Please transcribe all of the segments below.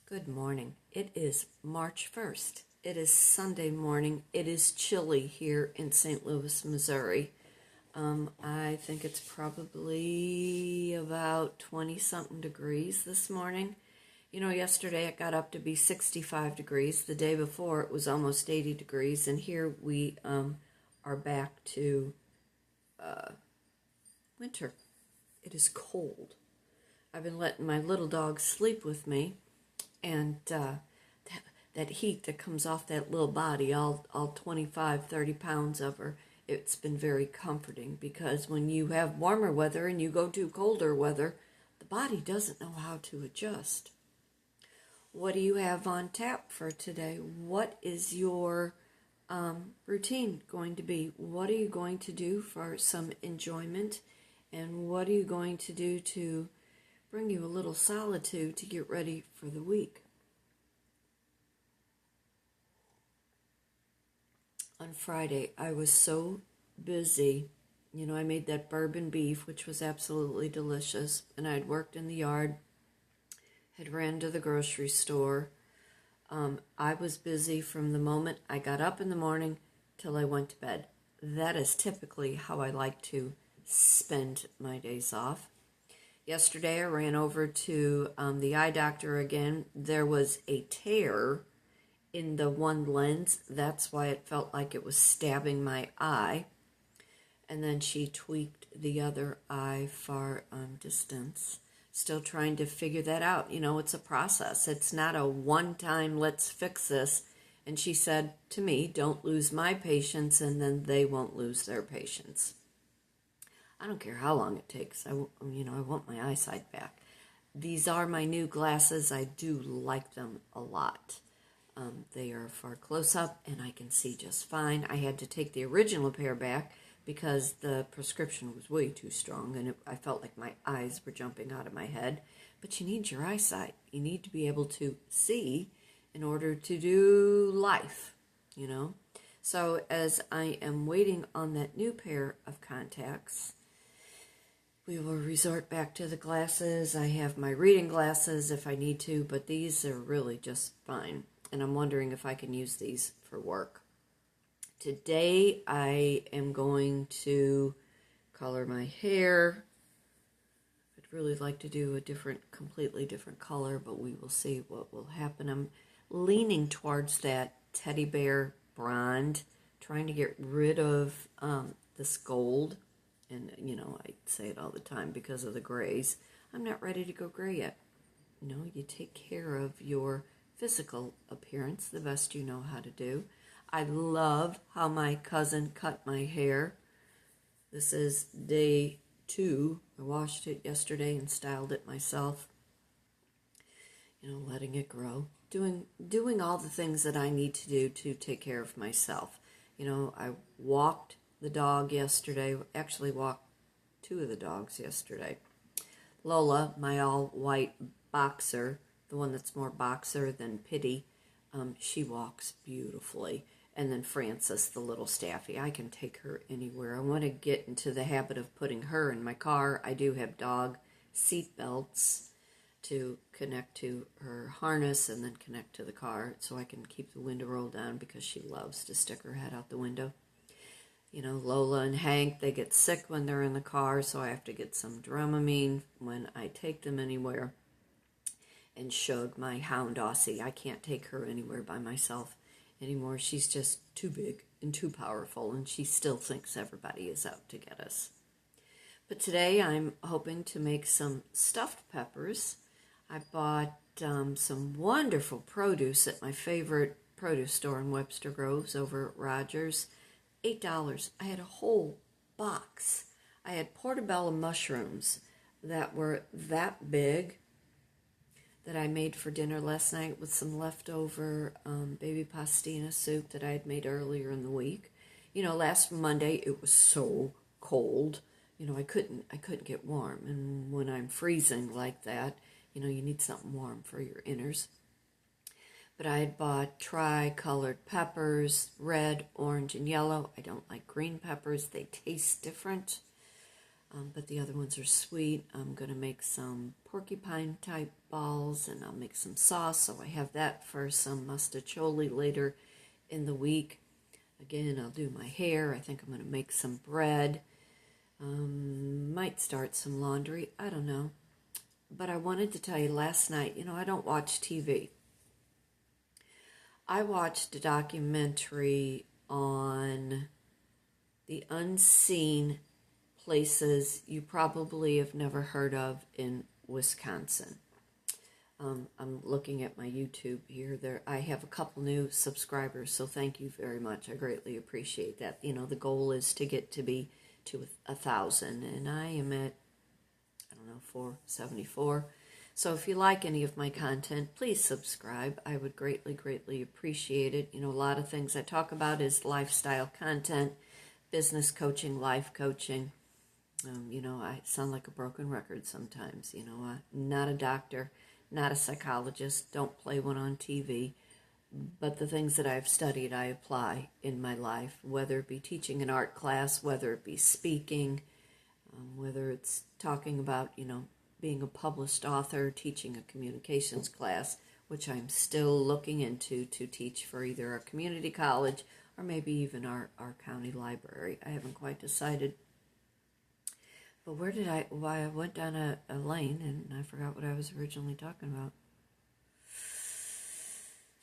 Good morning. It is March 1st. It is Sunday morning. It is chilly here in St. Louis, Missouri. I think it's probably about 20-something degrees this morning. You know, yesterday it got up to be 65 degrees. The day before it was almost 80 degrees. And here we are back to winter. It is cold. I've been letting my little dog sleep with me. And that heat that comes off that little body, all 25, 30 pounds of her, it's been very comforting because when you have warmer weather and you go to colder weather, the body doesn't know how to adjust. What do you have on tap for today? What is your routine going to be? What are you going to do for some enjoyment? And what are you going to do to bring you a little solitude to get ready for the week? On Friday, I was so busy. You know, I made that bourbon beef, which was absolutely delicious, and I'd worked in the yard, had ran to the grocery store. I was busy from the moment I got up in the morning till I went to bed. That is typically how I like to spend my days off. Yesterday, I ran over to the eye doctor again. There was a tear in the one lens. That's why it felt like it was stabbing my eye. And then she tweaked the other eye far distance. Still trying to figure that out. You know, it's a process. It's not a one-time, let's fix this. And she said to me, don't lose my patience, and then they won't lose their patience. I don't care how long it takes. I want my eyesight back. These are my new glasses. I do like them a lot. They are far close up, and I can see just fine. I had to take the original pair back because the prescription was way too strong, and I felt like my eyes were jumping out of my head. But you need your eyesight. You need to be able to see in order to do life, you know. So as I am waiting on that new pair of contacts, we will resort back to the glasses. I have my reading glasses if I need to, but these are really just fine. And I'm wondering if I can use these for work. Today I am going to color my hair. I'd really like to do a completely different color, but we will see what will happen. I'm leaning towards that teddy bear blonde, trying to get rid of this gold. And, you know, I say it all the time because of the grays. I'm not ready to go gray yet. You know, you take care of your physical appearance the best you know how to do. I love how my cousin cut my hair. This is day 2. I washed it yesterday and styled it myself. You know, letting it grow. Doing all the things that I need to do to take care of myself. You know, I walked the dog yesterday, actually walked 2 of the dogs yesterday. Lola, my all-white boxer, the one that's more boxer than pitty, she walks beautifully. And then Frances, the little staffy, I can take her anywhere. I want to get into the habit of putting her in my car. I do have dog seat belts to connect to her harness and then connect to the car so I can keep the window rolled down because she loves to stick her head out the window. You know, Lola and Hank, they get sick when they're in the car, so I have to get some Dramamine when I take them anywhere. And Shug, my hound Aussie, I can't take her anywhere by myself anymore. She's just too big and too powerful, and she still thinks everybody is out to get us. But today I'm hoping to make some stuffed peppers. I bought some wonderful produce at my favorite produce store in Webster Groves over at Rogers. $8. I had a whole box. I had portobello mushrooms that were that big that I made for dinner last night with some leftover baby pastina soup that I had made earlier in the week. You know, last Monday it was so cold. You know, I couldn't get warm, and when I'm freezing like that, you know, you need something warm for your inners. But I had bought tri-colored peppers, red, orange, and yellow. I don't like green peppers. They taste different. but the other ones are sweet. I'm going to make some porcupine type balls, and I'll make some sauce, so I have that for some mustacholi later in the week. Again, I'll do my hair. I think I'm going to make some bread. Might start some laundry. I don't know. But I wanted to tell you last night, I don't watch TV. I watched a documentary on the unseen places you probably have never heard of in Wisconsin. I'm looking at my YouTube here. I have a couple new subscribers, so thank you very much. I greatly appreciate that. The goal is to get to 1,000, and I am at 474. So if you like any of my content, please subscribe. I would greatly, greatly appreciate it. A lot of things I talk about is lifestyle content, business coaching, life coaching. I sound like a broken record sometimes. Not a doctor, not a psychologist, don't play one on TV. But the things that I've studied, I apply in my life, whether it be teaching an art class, whether it be speaking, whether it's talking about, being a published author, teaching a communications class, which I'm still looking into to teach for either a community college or maybe even our county library. I haven't quite decided. But I went down a lane and I forgot what I was originally talking about.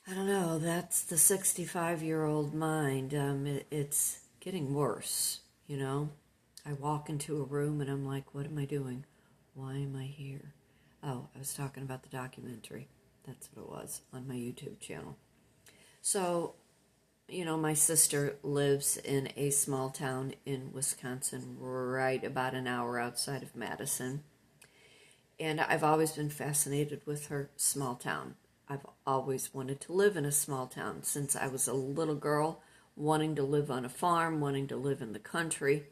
I don't know, that's the 65-year-old mind. It's getting worse, I walk into a room and I'm like, what am I doing? Why am I here? Oh, I was talking about the documentary. That's what it was on my YouTube channel. So, my sister lives in a small town in Wisconsin, right about an hour outside of Madison. And I've always been fascinated with her small town. I've always wanted to live in a small town since I was a little girl, wanting to live on a farm, wanting to live in the country.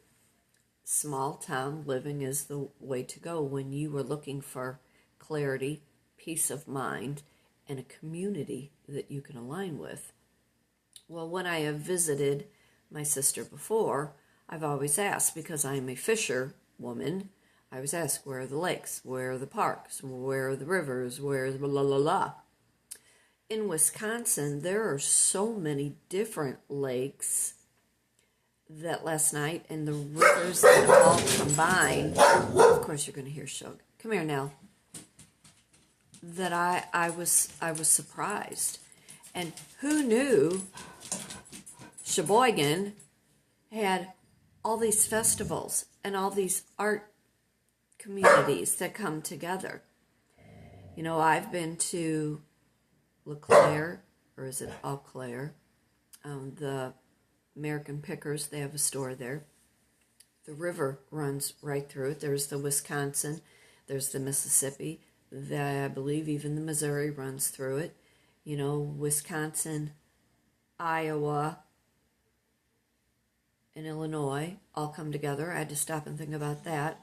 Small town living is the way to go when you are looking for clarity, peace of mind, and a community that you can align with. Well, when I have visited my sister before, I've always asked, because I'm a fisher woman, I always ask, where are the lakes? Where are the parks? Where are the rivers? Where is blah, blah, blah. In Wisconsin, there are so many different lakes that last night, and the rivers that all combined, of course you're going to hear Shug. Come here now. That I was surprised. And who knew Sheboygan had all these festivals and all these art communities that come together. I've been to LeClaire, or is it Eau Claire, the American Pickers, they have a store there. The river runs right through it. There's the Wisconsin, there's the Mississippi, I believe even the Missouri runs through it. Wisconsin, Iowa, and Illinois all come together. I had to stop and think about that.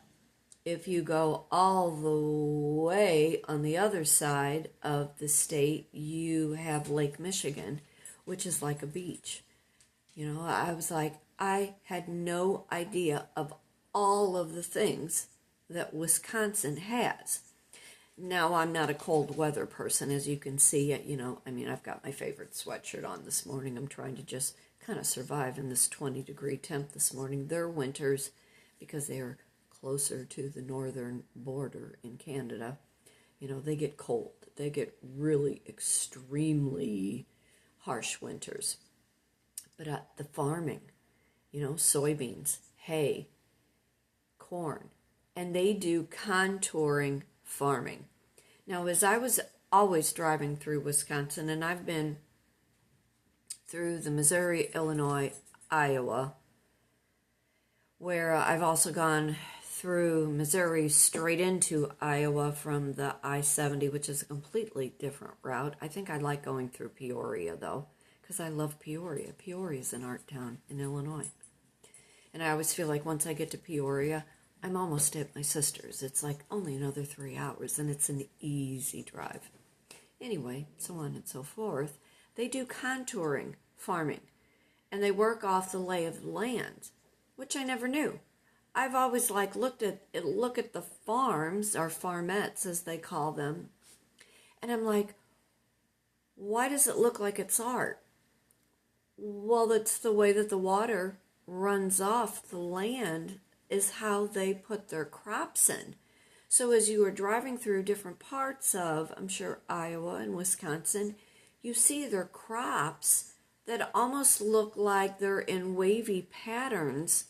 If you go all the way on the other side of the state, you have Lake Michigan, which is like a beach. I was like, I had no idea of all of the things that Wisconsin has. Now, I'm not a cold weather person, as you can see. I've got my favorite sweatshirt on this morning. I'm trying to just kind of survive in this 20-degree temp this morning. They're winters because they are closer to the northern border in Canada. They get cold. They get really extremely harsh winters. But the farming, soybeans, hay, corn, and they do contouring farming. Now, as I was always driving through Wisconsin, and I've been through the Missouri, Illinois, Iowa, where I've also gone through Missouri straight into Iowa from the I-70, which is a completely different route. I think I like going through Peoria, though, because I love Peoria. Peoria is an art town in Illinois. And I always feel like once I get to Peoria, I'm almost at my sister's. It's like only another 3 hours, and it's an easy drive. Anyway, so on and so forth. They do contouring farming, and they work off the lay of the land, which I never knew. I've always like look at the farms, or farmettes as they call them, and I'm like, why does it look like it's art? Well, it's the way that the water runs off the land is how they put their crops in. So as you are driving through different parts of, I'm sure, Iowa and Wisconsin, you see their crops that almost look like they're in wavy patterns.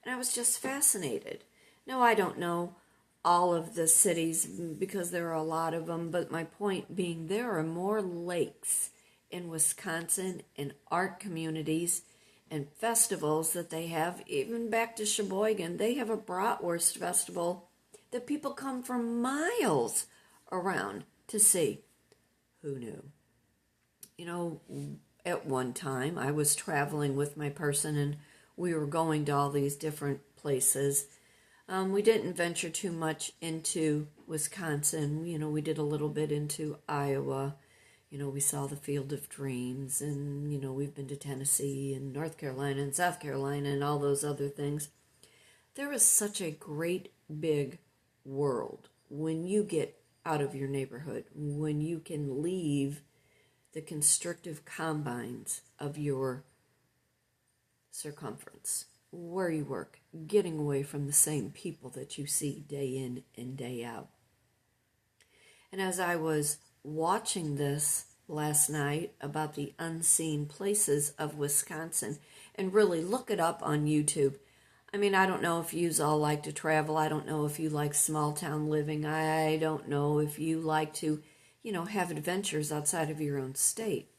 And I was just fascinated. Now, I don't know all of the cities because there are a lot of them, but my point being there are more lakes in Wisconsin and art communities and festivals that they have. Even back to Sheboygan, they have a bratwurst festival that people come from miles around to see. Who knew? You know, at one time I was traveling with my person and we were going to all these different places. We didn't venture too much into Wisconsin. You know, we did a little bit into Iowa. You know, we saw the Field of Dreams, and, you know, we've been to Tennessee and North Carolina and South Carolina and all those other things. There is such a great big world when you get out of your neighborhood, when you can leave the constrictive confines of your circumference, where you work, getting away from the same people that you see day in and day out. And as I was watching this last night about the unseen places of Wisconsin, and really look it up on YouTube. I mean, I don't know if you all like to travel. I don't know if you like small town living. I don't know if you like to, you know, have adventures outside of your own state.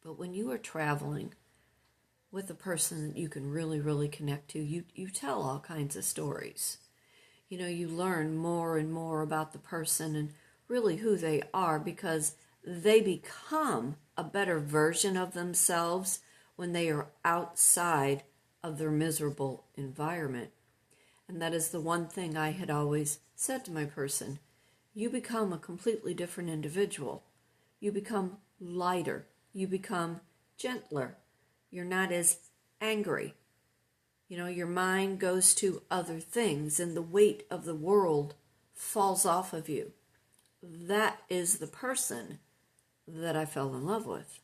But when you are traveling with a person that you can really, really connect to, you tell all kinds of stories. You know, you learn more and more about the person and really who they are, because they become a better version of themselves when they are outside of their miserable environment. And that is the one thing I had always said to my person. You become a completely different individual. You become lighter. You become gentler. You're not as angry. You know, your mind goes to other things and the weight of the world falls off of you. That is the person that I fell in love with.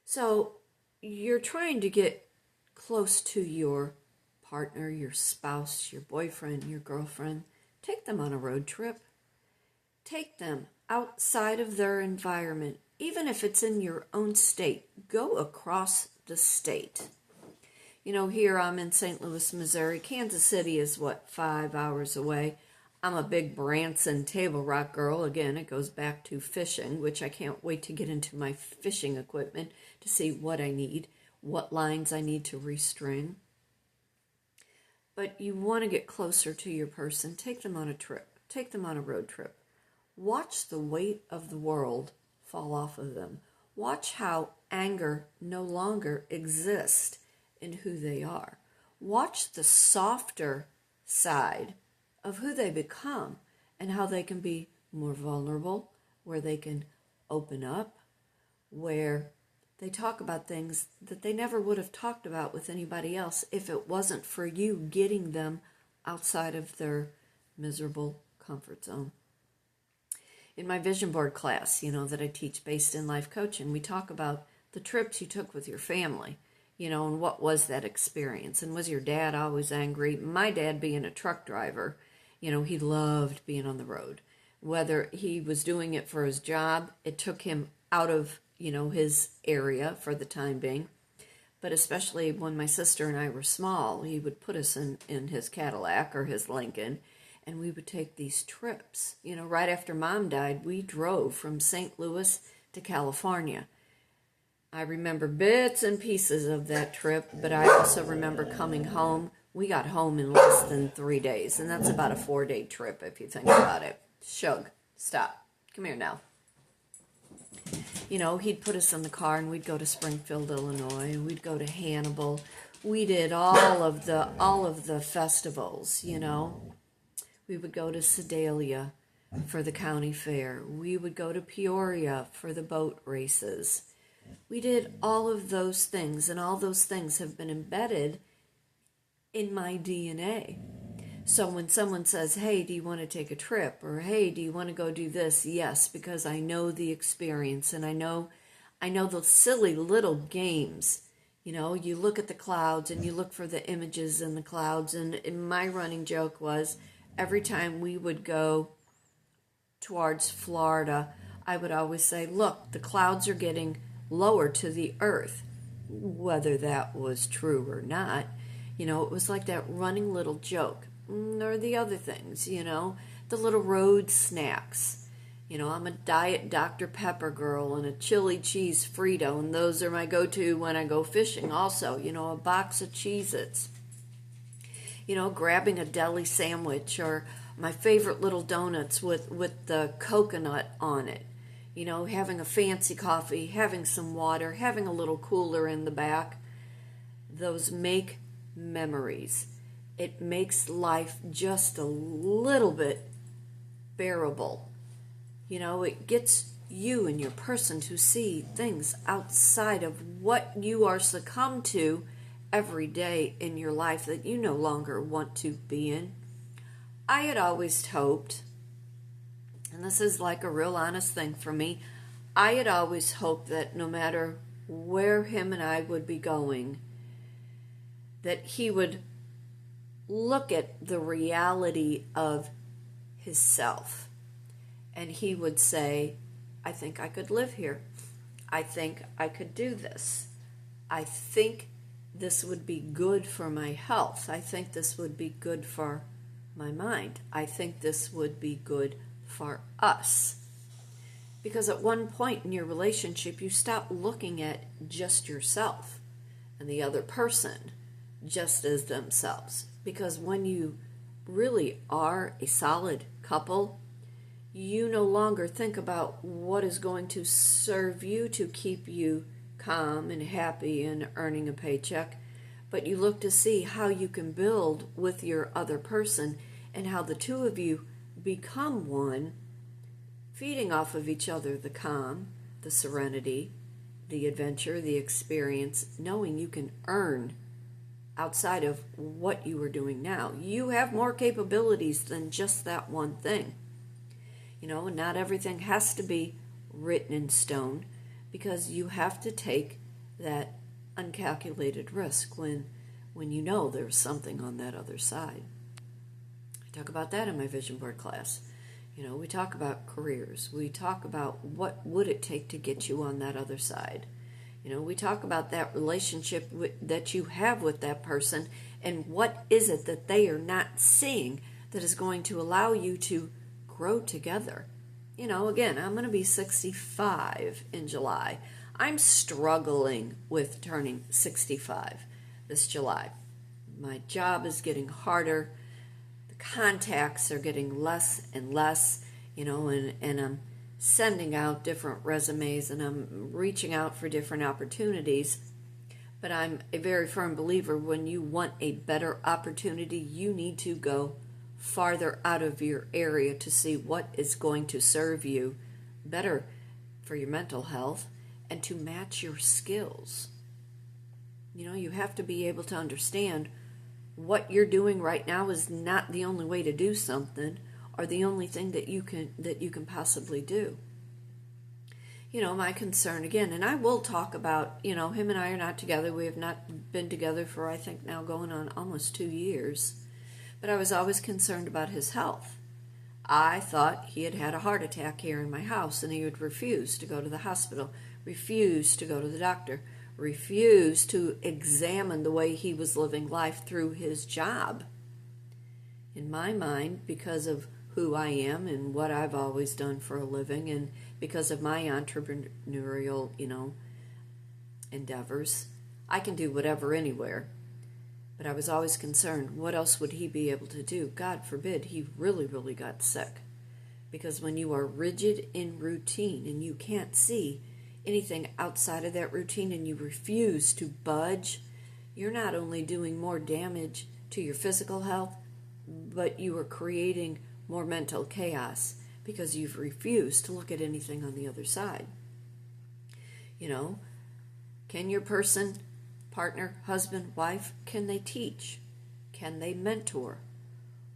So you're trying to get close to your partner, your spouse, your boyfriend, your girlfriend. Take them on a road trip. Take them outside of their environment, even if it's in your own state. Go across the state. You know, here I'm in St. Louis, Missouri. Kansas City is, 5 hours away. I'm a big Branson Table Rock girl. Again, it goes back to fishing, which I can't wait to get into my fishing equipment to see what I need, what lines I need to restring. But you want to get closer to your person. Take them on a trip. Take them on a road trip. Watch the weight of the world fall off of them. Watch how anger no longer exists in who they are. Watch the softer side of who they become and how they can be more vulnerable, where they can open up, where they talk about things that they never would have talked about with anybody else if it wasn't for you getting them outside of their miserable comfort zone. In my vision board class, you know, that I teach based in life coaching, we talk about the trips you took with your family, you know, and what was that experience? And was your dad always angry? My dad, being a truck driver, you know, he loved being on the road. Whether he was doing it for his job, it took him out of, you know, his area for the time being. But especially when my sister and I were small, he would put us in his Cadillac or his Lincoln, and we would take these trips. You know, right after Mom died, we drove from St. Louis to California. I remember bits and pieces of that trip, but I also remember coming home. We got home in less than 3 days, and that's about a 4-day trip if you think about it. Shug, stop. Come here now. You know, he'd put us in the car and we'd go to Springfield, Illinois. We'd go to Hannibal. We did all of the festivals, you know. We would go to Sedalia for the county fair. We would go to Peoria for the boat races. We did all of those things, and all those things have been embedded in my DNA. So when someone says, hey, do you want to take a trip? Or hey, do you want to go do this? Yes, because I know the experience, and I know the silly little games. You know, you look at the clouds and you look for the images in the clouds. And my running joke was every time we would go towards Florida, I would always say, look, the clouds are getting lower to the earth. Whether that was true or not, you know, it was like that running little joke. Or the other things, you know, the little road snacks. You know, I'm a diet Dr. Pepper girl and a chili cheese Frito, and those are my go-to when I go fishing also. You know, a box of Cheez-Its. You know, grabbing a deli sandwich, or my favorite little donuts with the coconut on it. You know, having a fancy coffee, having some water, having a little cooler in the back. Those make memories. It makes life just a little bit bearable. You know, it gets you and your person to see things outside of what you are succumbed to every day in your life that you no longer want to be in. I had always hoped, and this is like a real honest thing for me, I had always hoped that no matter where him and I would be going, that he would look at the reality of his self, and he would say, I think I could live here. I think I could do this. I think this would be good for my health. I think this would be good for my mind. I think this would be good for us. Because at one point in your relationship, you stop looking at just yourself and the other person just as themselves. Because when you really are a solid couple, you no longer think about what is going to serve you to keep you calm and happy and earning a paycheck, but you look to see how you can build with your other person and how the two of you become one, feeding off of each other the calm, the serenity, the adventure, the experience, knowing you can earn outside of what you are doing now. You have more capabilities than just that one thing. You know, not everything has to be written in stone, because you have to take that uncalculated risk when you know there's something on that other side. I talk about that in my vision board class. You know, we talk about careers. We talk about what would it take to get you on that other side. You know, we talk about that relationship that you have with that person, and what is it that they are not seeing that is going to allow you to grow together. You know, again, I'm going to be 65 in July. I'm struggling with turning 65 this July. My job is getting harder. The contacts are getting less and less, you know, and I'm sending out different resumes and I'm reaching out for different opportunities. But I'm a very firm believer, when you want a better opportunity, you need to go farther out of your area to see what is going to serve you better for your mental health and to match your skills. You know, you have to be able to understand what you're doing right now is not the only way to do something, or the only thing that you can possibly do. You know, my concern again, and I will talk about, you know, him and I are not together. We have not been together for, I think, now going on almost 2 years. But I was always concerned about his health. I thought he had had a heart attack here in my house, and he would refuse to go to the hospital, refuse to go to the doctor, refuse to examine the way he was living life through his job. In my mind, because of who I am and what I've always done for a living, and because of my entrepreneurial, you know, endeavors, I can do whatever anywhere. But I was always concerned, what else would he be able to do? God forbid he really, really got sick. Because when you are rigid in routine and you can't see anything outside of that routine and you refuse to budge, you're not only doing more damage to your physical health, but you are creating more mental chaos because you've refused to look at anything on the other side. You know, can your person, partner, husband, wife, can they teach? Can they mentor?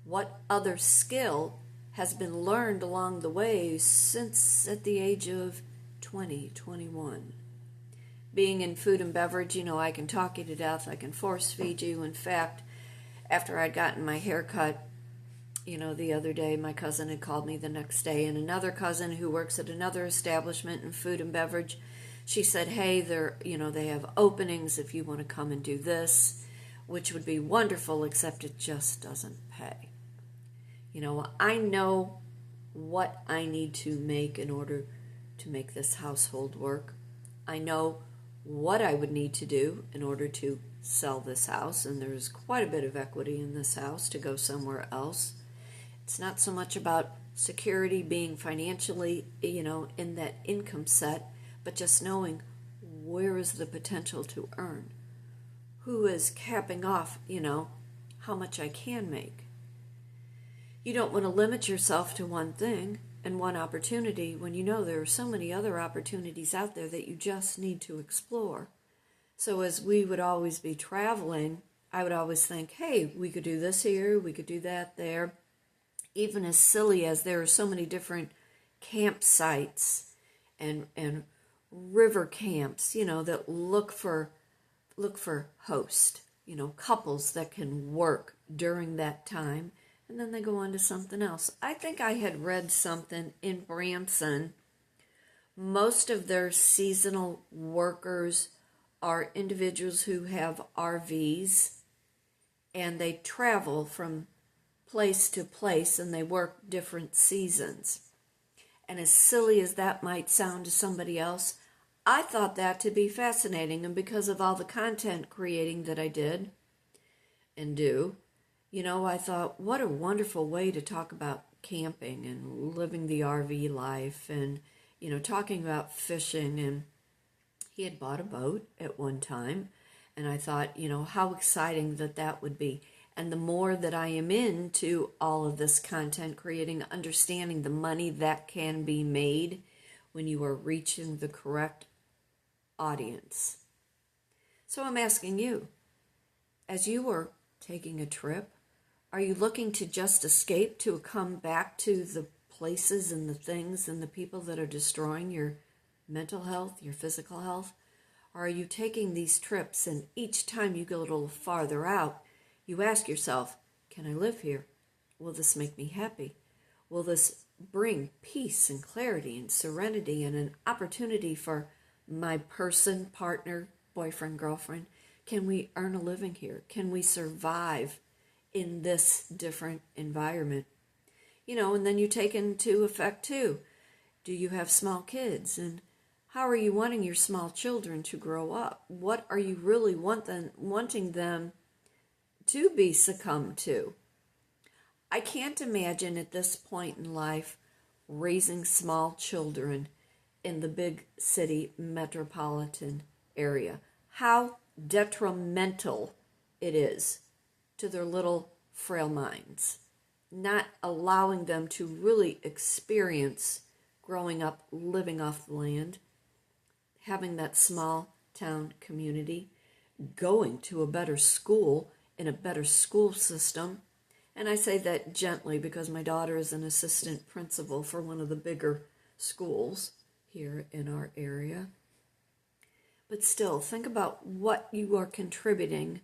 What other skill has been learned along the way since at the age of 20, 21? Being in food and beverage, I can talk you to death. I can force feed you. In fact, after I'd gotten my hair cut, the other day, my cousin had called me the next day, and another cousin who works at another establishment in food and beverage, she said, hey, they have openings if you want to come and do this, which would be wonderful, except it just doesn't pay. I know what I need to make in order to make this household work. I know what I would need to do in order to sell this house, and there's quite a bit of equity in this house to go somewhere else. It's not so much about security, being financially, in that income set, but just knowing where is the potential to earn. Who is capping off, how much I can make. You don't want to limit yourself to one thing and one opportunity when there are so many other opportunities out there that you just need to explore. So as we would always be traveling, I would always think, hey, we could do this here, we could do that there. Even as silly as there are so many different campsites and river camps, that look for hosts, couples that can work during that time, and then they go on to something else. I think I had read something in Branson. Most of their seasonal workers are individuals who have RVs, and they travel from place to place, and they work different seasons. And as silly as that might sound to somebody else, I thought that to be fascinating, and because of all the content creating that I did and do, I thought, what a wonderful way to talk about camping and living the RV life and, talking about fishing. And he had bought a boat at one time, and I thought, how exciting that would be. And the more that I am into all of this content creating, understanding the money that can be made when you are reaching the correct audience. So I'm asking you, as you are taking a trip, are you looking to just escape to come back to the places and the things and the people that are destroying your mental health, your physical health? Or are you taking these trips, and each time you go a little farther out, you ask yourself, can I live here? Will this make me happy? Will this bring peace and clarity and serenity and an opportunity for my person, partner, boyfriend, girlfriend? Can we earn a living here? Can we survive in this different environment? And then you take into effect too, do you have small kids? And how are you wanting your small children to grow up? What are you really wanting them to be succumbed to? I can't imagine at this point in life raising small children in the big city metropolitan area. How detrimental it is to their little frail minds, not allowing them to really experience growing up living off the land, having that small town community, going to a better school, in a better school system. And I say that gently because my daughter is an assistant principal for one of the bigger schools here in our area. But still, think about what you are contributing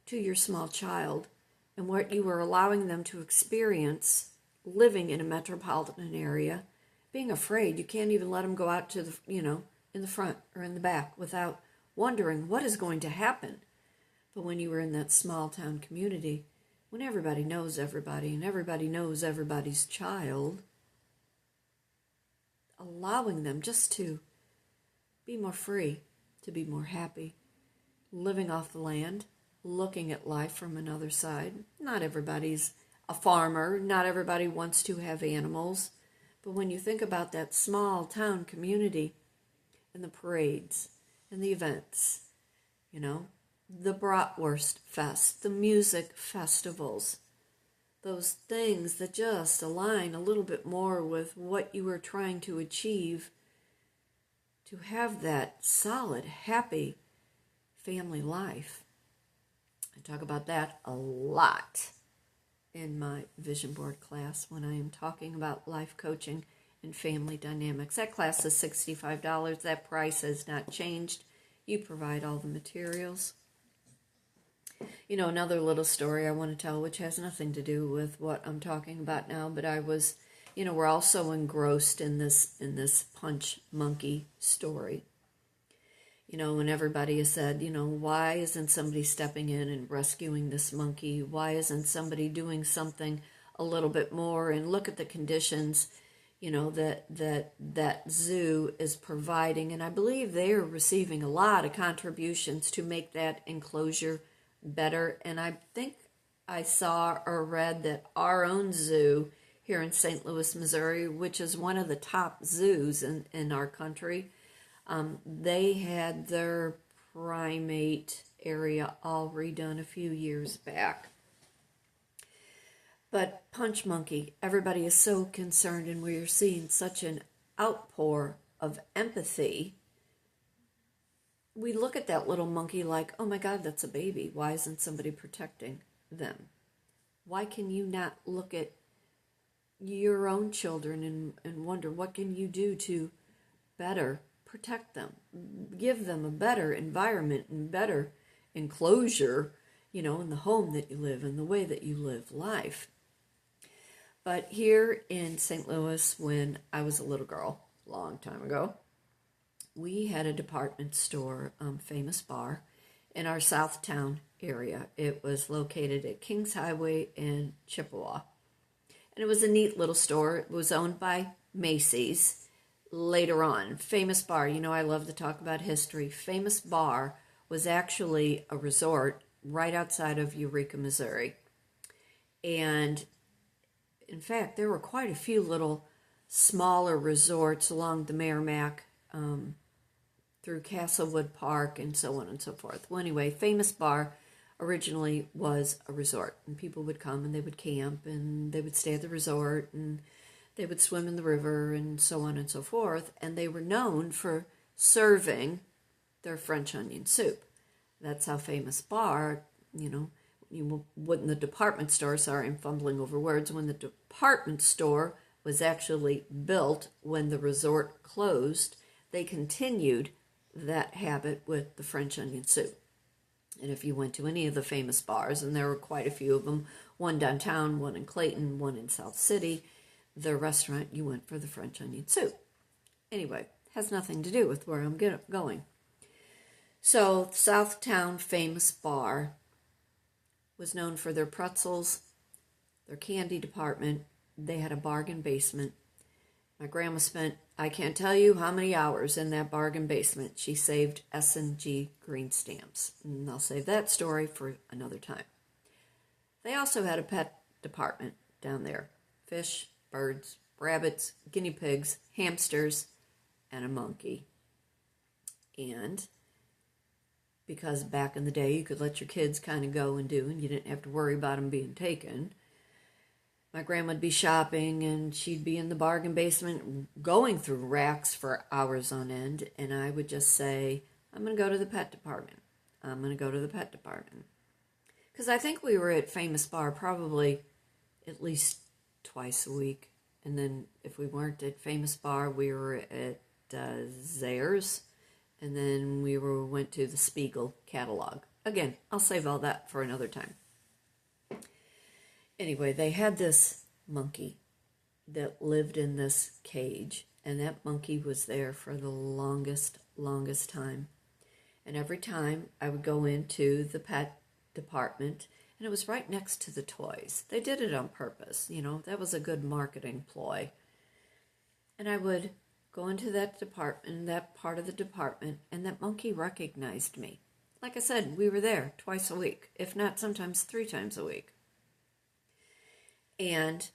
to your small child and what you are allowing them to experience living in a metropolitan area, being afraid. You can't even let them go out to the, in the front or in the back without wondering what is going to happen. But when you were in that small town community, when everybody knows everybody and everybody knows everybody's child, allowing them just to be more free, to be more happy, living off the land, looking at life from another side. Not everybody's a farmer, not everybody wants to have animals, but when you think about that small town community and the parades and the events, the Bratwurst Fest, the music festivals, those things that just align a little bit more with what you are trying to achieve to have that solid, happy family life. I talk about that a lot in my vision board class when I am talking about life coaching and family dynamics. That class is $65. That price has not changed. You provide all the materials. You know, another little story I want to tell, which has nothing to do with what I'm talking about now, but I was, you know, we're also engrossed in this punch monkey story. You know, and everybody has said, you know, why isn't somebody stepping in and rescuing this monkey? Why isn't somebody doing something a little bit more? And look at the conditions, you know, that zoo is providing. And I believe they are receiving a lot of contributions to make that enclosure better. And I think I saw or read that our own zoo here in St. Louis, Missouri, which is one of the top zoos in our country, they had their primate area all redone a few years back. But Punch Monkey, everybody is so concerned, and we are seeing such an outpour of empathy. We look at that little monkey like, oh my God, that's a baby. Why isn't somebody protecting them? Why can you not look at your own children and wonder, what can you do to better protect them, give them a better environment and better enclosure, you know, in the home that you live, in the way that you live life. But here in St. Louis, when I was a little girl, a long time ago, we had a department store, Famous Bar, in our Southtown area. It was located at Kings Highway in Chippewa. And it was a neat little store. It was owned by Macy's. Later on, Famous Bar, you know, I love to talk about history. Famous Bar was actually a resort right outside of Eureka, Missouri. And in fact, there were quite a few little smaller resorts along the Merrimack, through Castlewood Park and so on and so forth. Well, anyway, Famous Bar originally was a resort, and people would come and they would camp and they would stay at the resort and they would swim in the river and so on and so forth, and they were known for serving their French onion soup. That's how Famous Bar, you know, when the department store, sorry, I'm fumbling over words, when the department store was actually built when the resort closed, they continued that habit with the French onion soup. And if you went to any of the Famous Bars, and there were quite a few of them, one downtown, one in Clayton, one in South City, the restaurant, you went for the French onion soup. Anyway, has nothing to do with where I'm going. So, Southtown Famous Bar was known for their pretzels, their candy department. They had a bargain basement. My grandma spent, I can't tell you how many hours in that bargain basement. She saved S&G green stamps. And I'll save that story for another time. They also had a pet department down there. Fish, birds, rabbits, guinea pigs, hamsters, and a monkey. And because back in the day you could let your kids kind of go and do, and you didn't have to worry about them being taken, my grandma would be shopping and she'd be in the bargain basement going through racks for hours on end, and I would just say, I'm going to go to the pet department. I'm going to go to the pet department. Because I think we were at Famous Bar probably at least twice a week. And then if we weren't at Famous Bar, we were at Zayre's. And then we went to the Spiegel catalog. Again, I'll save all that for another time. Anyway, they had this monkey that lived in this cage. And that monkey was there for the longest time. And every time I would go into the pet department, and it was right next to the toys. They did it on purpose, you know, that was a good marketing ploy. And I would go into that department, that part of the department, and that monkey recognized me. Like I said, we were there twice a week, if not sometimes 3 times a week. And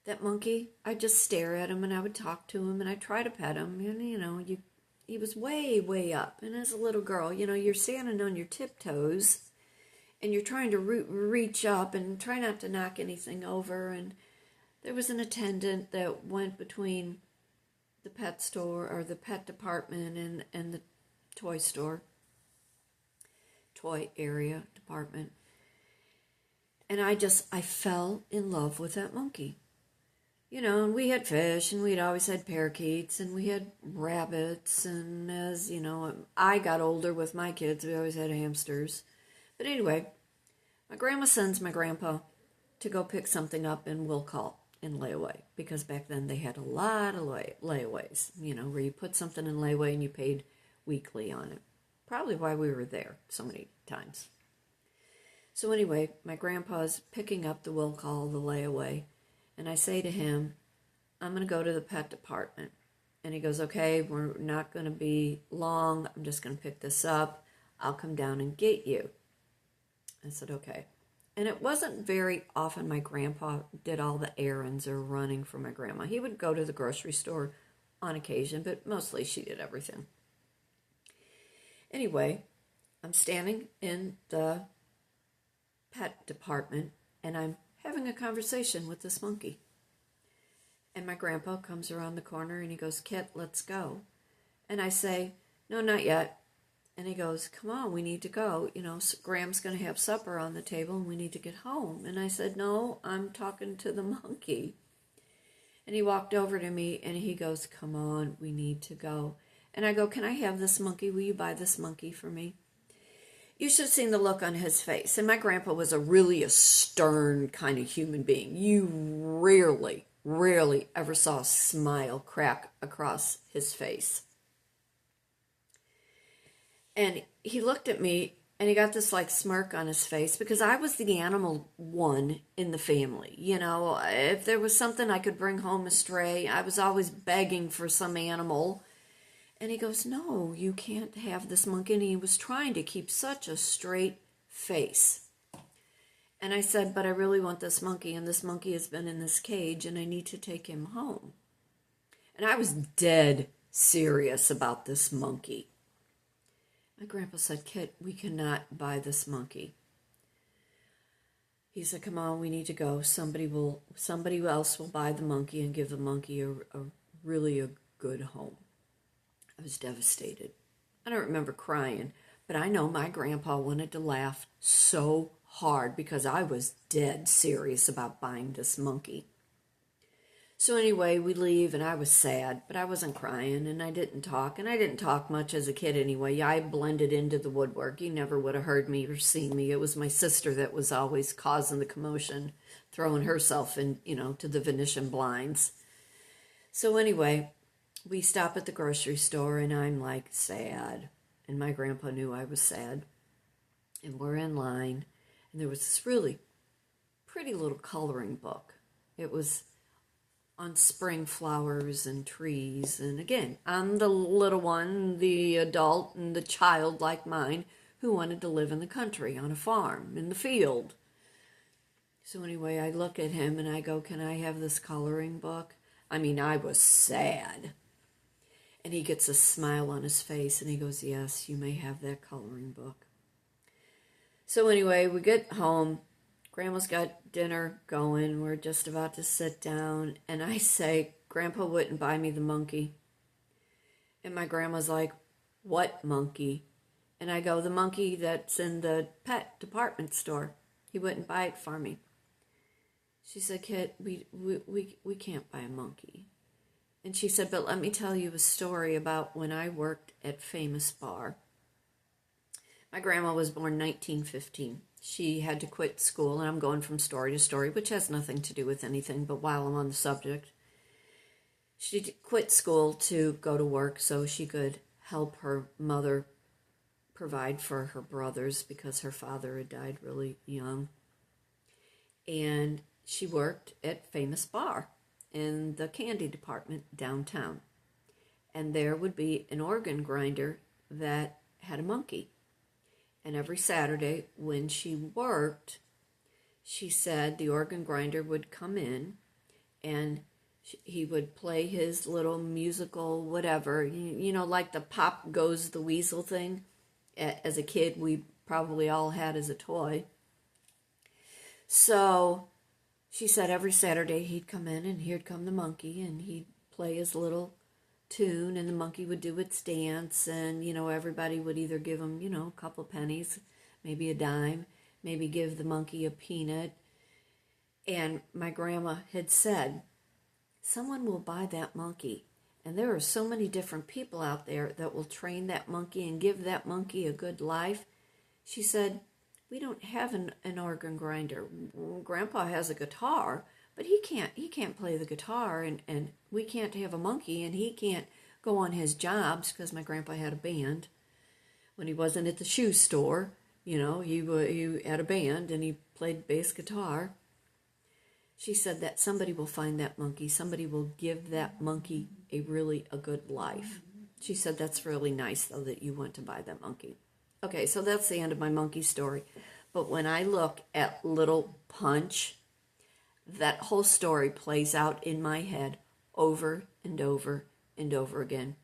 that monkey, I'd just stare at him and I would talk to him and I'd try to pet him. And, you know, he was way, way up. And as a little girl, you know, you're standing on your tiptoes and you're trying to reach up and try not to knock anything over. And there was an attendant that went between the pet store or the pet department and the toy store, toy area department. And I fell in love with that monkey. And we had fish, and we'd always had parakeets, and we had rabbits, and as, I got older with my kids, we always had hamsters. But anyway, my grandma sends my grandpa to go pick something up in will call in layaway, because back then they had a lot of layaways, where you put something in layaway and you paid weekly on it. Probably why we were there so many times. So anyway, my grandpa's picking up the will call, the layaway, and I say to him, I'm going to go to the pet department. And he goes, okay, we're not going to be long. I'm just going to pick this up. I'll come down and get you. I said, okay. And it wasn't very often my grandpa did all the errands or running for my grandma. He would go to the grocery store on occasion, but mostly she did everything. Anyway, I'm standing in the pet department, and I'm having a conversation with this monkey. And my grandpa comes around the corner and he goes, Kit, let's go. And I say, no, not yet. And he goes, come on, we need to go. Graham's going to have supper on the table and we need to get home. And I said, no, I'm talking to the monkey. And he walked over to me and he goes, come on, we need to go. And I go, can I have this monkey? Will you buy this monkey for me? You should have seen the look on his face. And my grandpa was really a stern kind of human being. You rarely ever saw a smile crack across his face. And he looked at me and he got this smirk on his face, because I was the animal one in the family. If there was something I could bring home astray, I was always begging for some animal. And he goes, no, you can't have this monkey. And he was trying to keep such a straight face. And I said, but I really want this monkey, and this monkey has been in this cage, and I need to take him home. And I was dead serious about this monkey. My grandpa said, Kit, we cannot buy this monkey. He said, come on, we need to go. Somebody else will buy the monkey and give the monkey a really good home. I was devastated. I don't remember crying, but I know my grandpa wanted to laugh so hard because I was dead serious about buying this monkey. So anyway, we leave, and I was sad, but I wasn't crying, and I didn't talk, and I didn't talk much as a kid anyway. I blended into the woodwork. You never would have heard me or seen me. It was my sister that was always causing the commotion, throwing herself in, to the Venetian blinds. So anyway, we stop at the grocery store, and I'm sad, and my grandpa knew I was sad, and we're in line, and there was this really pretty little coloring book. It was on spring flowers and trees, and again, I'm the little one, the adult, and the child like mine who wanted to live in the country, on a farm, in the field. So anyway, I look at him and I go, can I have this coloring book? I was sad. And he gets a smile on his face, and he goes, yes, you may have that coloring book. So anyway, we get home. Grandma's got dinner going. We're just about to sit down. And I say, Grandpa wouldn't buy me the monkey. And my grandma's like, what monkey? And I go, the monkey that's in the pet department store. He wouldn't buy it for me. She said, Kit, we can't buy a monkey. And she said, but let me tell you a story about when I worked at Famous Bar. My grandma was born 1915. She had to quit school, and I'm going from story to story, which has nothing to do with anything, but while I'm on the subject, she quit school to go to work so she could help her mother provide for her brothers, because her father had died really young. And she worked at Famous Bar in the candy department downtown. And there would be an organ grinder that had a monkey. And every Saturday when she worked, she said the organ grinder would come in and he would play his little musical whatever, like the Pop Goes the Weasel thing. As a kid, we probably all had as a toy. So she said every Saturday he'd come in, and here'd come the monkey, and he'd play his little tune, and the monkey would do its dance, and everybody would either give him a couple pennies, maybe a dime, maybe give the monkey a peanut, And my grandma had said, someone will buy that monkey. And there are so many different people out there that will train that monkey and give that monkey a good life. She said, we don't have an organ grinder. Grandpa has a guitar, but he can't play the guitar, and we can't have a monkey, and he can't go on his jobs, because my grandpa had a band. When he wasn't at the shoe store, he had a band and he played bass guitar. She said that somebody will find that monkey. Somebody will give that monkey a good life. She said that's really nice, though, that you went to buy that monkey. Okay, so that's the end of my monkey story. But when I look at Little Punch, that whole story plays out in my head over and over and over again.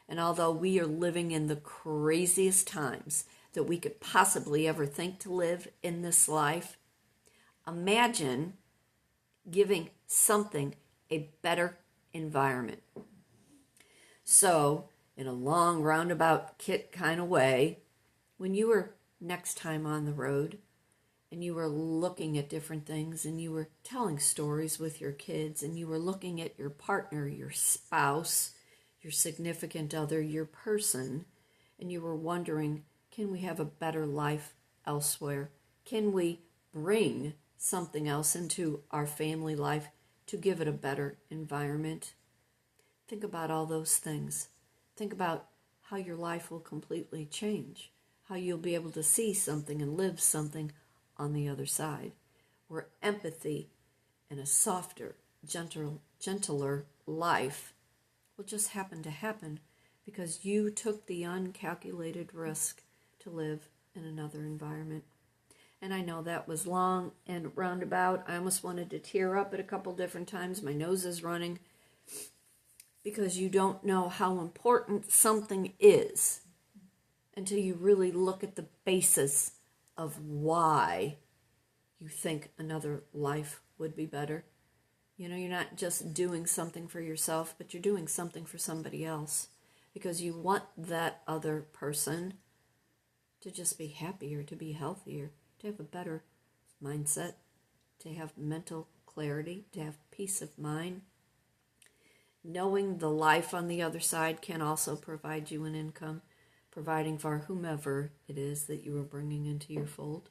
And although we are living in the craziest times that we could possibly ever think to live in this life, imagine giving something a better environment. So, in a long roundabout Kit kind of way, when you were next time on the road and you were looking at different things and you were telling stories with your kids and you were looking at your partner, your spouse, your significant other, your person, and you were wondering, can we have a better life elsewhere? Can we bring something else into our family life to give it a better environment? Think about all those things. Think about how your life will completely change, how you'll be able to see something and live something on the other side, where empathy and a softer, gentler life will just happen to happen because you took the uncalculated risk to live in another environment. And I know that was long and roundabout. I almost wanted to tear up at a couple different times. My nose is running because you don't know how important something is until you really look at the basis of why you think another life would be better. You're not just doing something for yourself, but you're doing something for somebody else because you want that other person to just be happier, to be healthier, to have a better mindset, to have mental clarity, to have peace of mind. Knowing the life on the other side can also provide you an income, providing for whomever it is that you are bringing into your fold.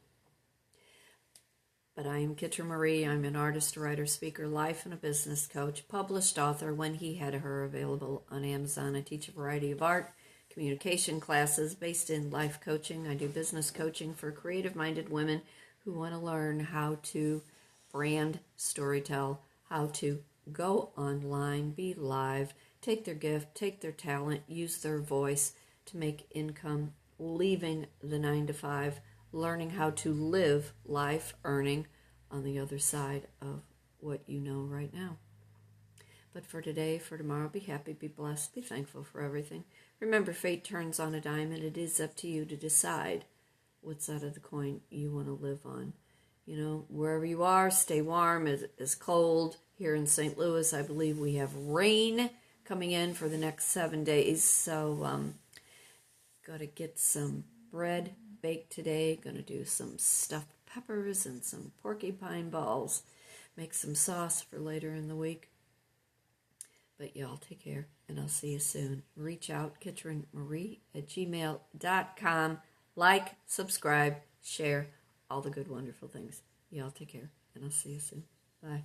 But I am Kitryn Marie. I'm an artist, writer, speaker, life and a business coach, published author, When He Had Her, available on Amazon. I teach a variety of art, communication classes based in life coaching. I do business coaching for creative-minded women who want to learn how to brand, storytell, how to go online, be live, take their gift, take their talent, use their voice to make income, leaving the 9-to-5, learning how to live life, earning on the other side of what you know right now. But for today, for tomorrow, be happy, be blessed, be thankful for everything. Remember, fate turns on a dime, and it is up to you to decide what side of the coin you want to live on. Wherever you are, stay warm. It's cold. Here in St. Louis, I believe we have rain coming in for the next 7 days. So, got to get some bread baked today. Going to do some stuffed peppers and some porcupine balls. Make some sauce for later in the week. But y'all take care, and I'll see you soon. Reach out, kitrynmarie@gmail.com. Like, subscribe, share, all the good, wonderful things. Y'all take care, and I'll see you soon. Bye.